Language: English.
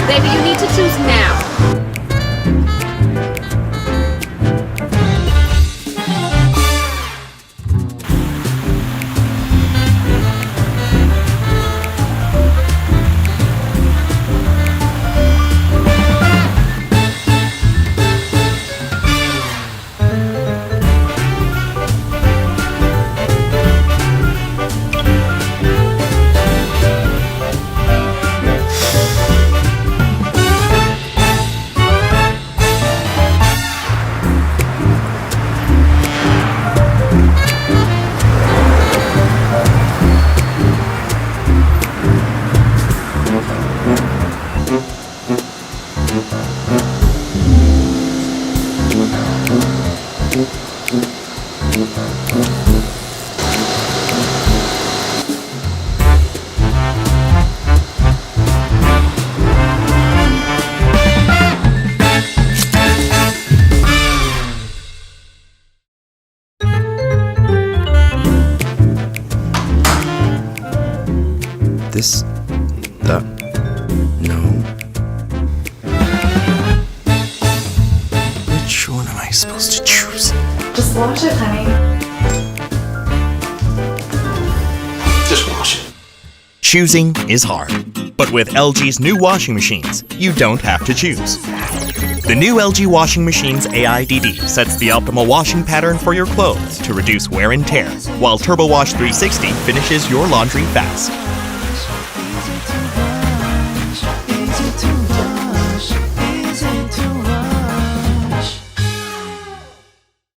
Baby, you need to choose now. No. Which one am I supposed to choose? Just wash it, honey. Just wash it. Choosing is hard, but with LG's new washing machines, you don't have to choose. The new LG washing machine's AIDD sets the optimal washing pattern for your clothes to reduce wear and tear, while Turbo Wash 360 finishes your laundry fast.